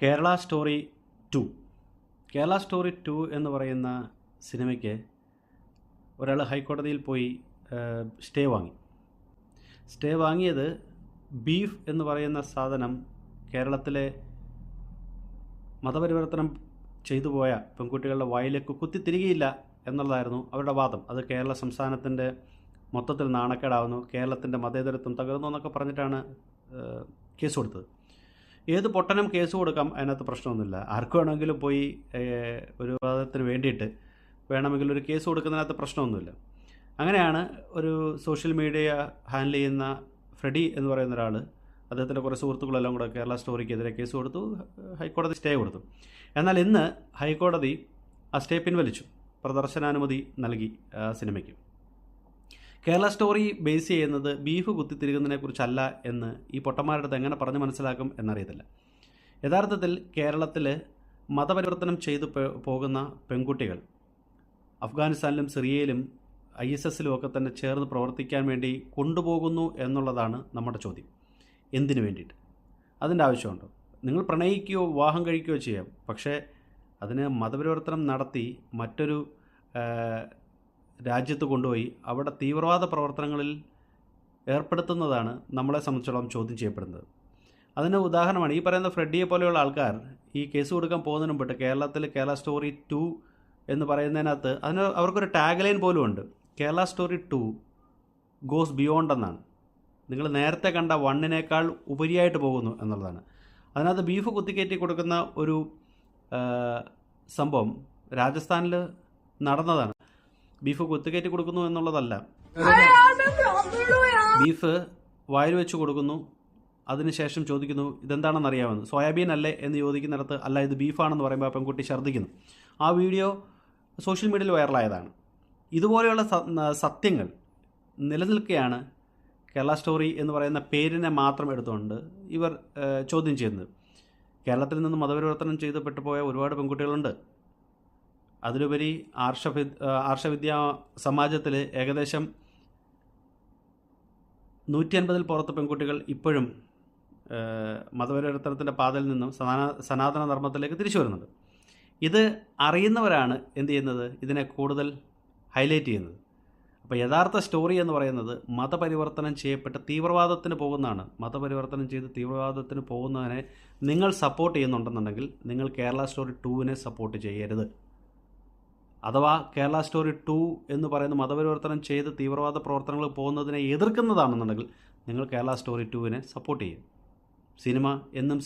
Kerala story 2. Kerala story 2 എന്ന് പറയുന്ന സിനിമയ്ക്ക് ഒരാൾ ഹൈക്കോടതിയിൽ പോയി സ്റ്റേ വാങ്ങിയത് ബീഫ് എന്ന് പറയുന്ന സാധനം കേരളത്തിലെ മതപരിവർത്തനം ചെയ്തു പോയ പെൺകുട്ടികളുടെ വായിലേക്ക് കുത്തിത്തിരികയില്ല എന്നുള്ളതായിരുന്നു അവരുടെ വാദം. അത് കേരള സംസ്ഥാനത്തിൻ്റെ മൊത്തത്തിൽ നാണക്കേടാവുന്നു, കേരളത്തിൻ്റെ മതേതരത്വം തകർന്നു എന്നൊക്കെ പറഞ്ഞിട്ടാണ് കേസ് കൊടുത്തത്. ഏത് പൊട്ടനും കേസ് കൊടുക്കാം, അതിനകത്ത് പ്രശ്നമൊന്നുമില്ല. ആർക്ക് വേണമെങ്കിലും പോയി ഒരു വാദത്തിന് വേണ്ടിയിട്ട് വേണമെങ്കിൽ ഒരു കേസ് കൊടുക്കുന്നതിനകത്ത് പ്രശ്നമൊന്നുമില്ല. അങ്ങനെയാണ് ഒരു സോഷ്യൽ മീഡിയ ഹാൻഡിൽ ചെയ്യുന്ന ഫ്രെഡി എന്ന് പറയുന്ന ഒരാൾ, അദ്ദേഹത്തിൻ്റെ കുറേ സുഹൃത്തുക്കളെല്ലാം കൂടെ കേരള സ്റ്റോറിക്കെതിരെ കേസ് കൊടുത്തു, ഹൈക്കോടതി സ്റ്റേ കൊടുത്തു. എന്നാൽ ഇന്ന് ഹൈക്കോടതി ആ സ്റ്റേ പിൻവലിച്ചു, പ്രദർശനാനുമതി നൽകി സിനിമയ്ക്ക്. കേരള സ്റ്റോറി ബേസ് ചെയ്യുന്നത് ബീഫ് കുത്തിത്തിരിക്കുന്നതിനെക്കുറിച്ചല്ല എന്ന് ഈ പൊട്ടന്മാരുടെ അടുത്ത് എങ്ങനെ പറഞ്ഞു മനസ്സിലാക്കും എന്നറിയത്തില്ല. യഥാർത്ഥത്തിൽ കേരളത്തിൽ മതപരിവർത്തനം ചെയ്തു പോകുന്ന പെൺകുട്ടികൾ അഫ്ഗാനിസ്ഥാനിലും സിറിയയിലും ISSലും ഒക്കെ തന്നെ ചേർന്ന് പ്രവർത്തിക്കാൻ വേണ്ടി കൊണ്ടുപോകുന്നു എന്നുള്ളതാണ് നമ്മുടെ ചോദ്യം. എന്തിനു വേണ്ടിയിട്ട്? അതിൻ്റെ ആവശ്യമുണ്ടോ? നിങ്ങൾ പ്രണയിക്കുകയോ വിവാഹം കഴിക്കുകയോ ചെയ്യാം, പക്ഷേ അതിന് മതപരിവർത്തനം നടത്തി മറ്റൊരു രാജ്യത്ത് കൊണ്ടുപോയി അവിടെ തീവ്രവാദ പ്രവർത്തനങ്ങളിൽ ഏർപ്പെടുത്തുന്നതാണ് നമ്മളെ സംബന്ധിച്ചിടത്തോളം ചോദ്യം ചെയ്യപ്പെടുന്നത്. അതിന് ഉദാഹരണമാണ് ഈ പറയുന്ന ഫ്രെഡിയെ പോലെയുള്ള ആൾക്കാർ ഈ കേസ് കൊടുക്കാൻ പോകുന്നതിന് മുമ്പിട്ട് കേരളത്തിൽ കേരള സ്റ്റോറി 2 എന്ന് പറയുന്നതിനകത്ത് അവർക്കൊരു ടാഗ് ലൈൻ പോലും ഉണ്ട്. കേരള സ്റ്റോറി 2 ഗോസ് ബിയോണ്ട് എന്നാണ്. നിങ്ങൾ നേരത്തെ കണ്ട 1-നേക്കാൾ ഉപരിയായിട്ട് പോകുന്നു എന്നുള്ളതാണ്. അതിനകത്ത് ബീഫ് കുത്തിക്കയറ്റി കൊടുക്കുന്ന ഒരു സംഭവം രാജസ്ഥാനിൽ നടന്നതാണ്. ബീഫ് കുത്തിക്കയറ്റി കൊടുക്കുന്നു എന്നുള്ളതല്ല, ബീഫ് വായിൽ വെച്ച് കൊടുക്കുന്നു, അതിനുശേഷം ചോദിക്കുന്നു ഇതെന്താണെന്ന് അറിയാമെന്ന്. സോയാബീൻ അല്ലേ എന്ന് ചോദിക്കുന്നിടത്ത് അല്ല ഇത് ബീഫാണെന്ന് പറയുമ്പോൾ ആ പെൺകുട്ടി ഛർദ്ദിക്കുന്നു. ആ വീഡിയോ സോഷ്യൽ മീഡിയയിൽ വൈറലായതാണ്. ഇതുപോലെയുള്ള സത്യങ്ങൾ നിലനിൽക്കുകയാണ് കേരള സ്റ്റോറി എന്ന് പറയുന്ന പേരിനെ മാത്രം എടുത്തുകൊണ്ട് ഇവർ ചോദ്യം ചെയ്യുന്നത്. കേരളത്തിൽ നിന്ന് മതപരിവർത്തനം ചെയ്ത് പോയ ഒരുപാട് പെൺകുട്ടികളുണ്ട്. അതിലുപരി ആർഷവിദ്യാ സമാജത്തിൽ ഏകദേശം 150-ൽ പുറത്ത് പെൺകുട്ടികൾ ഇപ്പോഴും മതപരിവർത്തനത്തിൻ്റെ പാതയിൽ നിന്നും സനാതന ധർമ്മത്തിലേക്ക് തിരിച്ചു വരുന്നുണ്ട്. ഇത് അറിയുന്നവരാണ് എന്ത് ചെയ്യുന്നത്, ഇതിനെ കൂടുതൽ ഹൈലൈറ്റ് ചെയ്യുന്നത്. അപ്പോൾ യഥാർത്ഥ സ്റ്റോറി എന്ന് പറയുന്നത് മതപരിവർത്തനം ചെയ്യപ്പെട്ട് തീവ്രവാദത്തിന് പോകുന്നതാണ്. മതപരിവർത്തനം ചെയ്ത് തീവ്രവാദത്തിന് പോകുന്നതിനെ നിങ്ങൾ സപ്പോർട്ട് ചെയ്യുന്നുണ്ടെന്നുണ്ടെങ്കിൽ നിങ്ങൾ കേരള സ്റ്റോറി 2-നെ സപ്പോർട്ട് ചെയ്യരുത്. അഥവാ കേരള സ്റ്റോറി 2 എന്ന് പറയുന്ന മതപരിവർത്തനം ചെയ്ത് തീവ്രവാദ പ്രവർത്തനങ്ങൾ പോകുന്നതിനെ എതിർക്കുന്നതാണെന്നുണ്ടെങ്കിൽ നിങ്ങൾ കേരള സ്റ്റോറി 2-നെ സപ്പോർട്ട് ചെയ്യും. സിനിമ എന്നും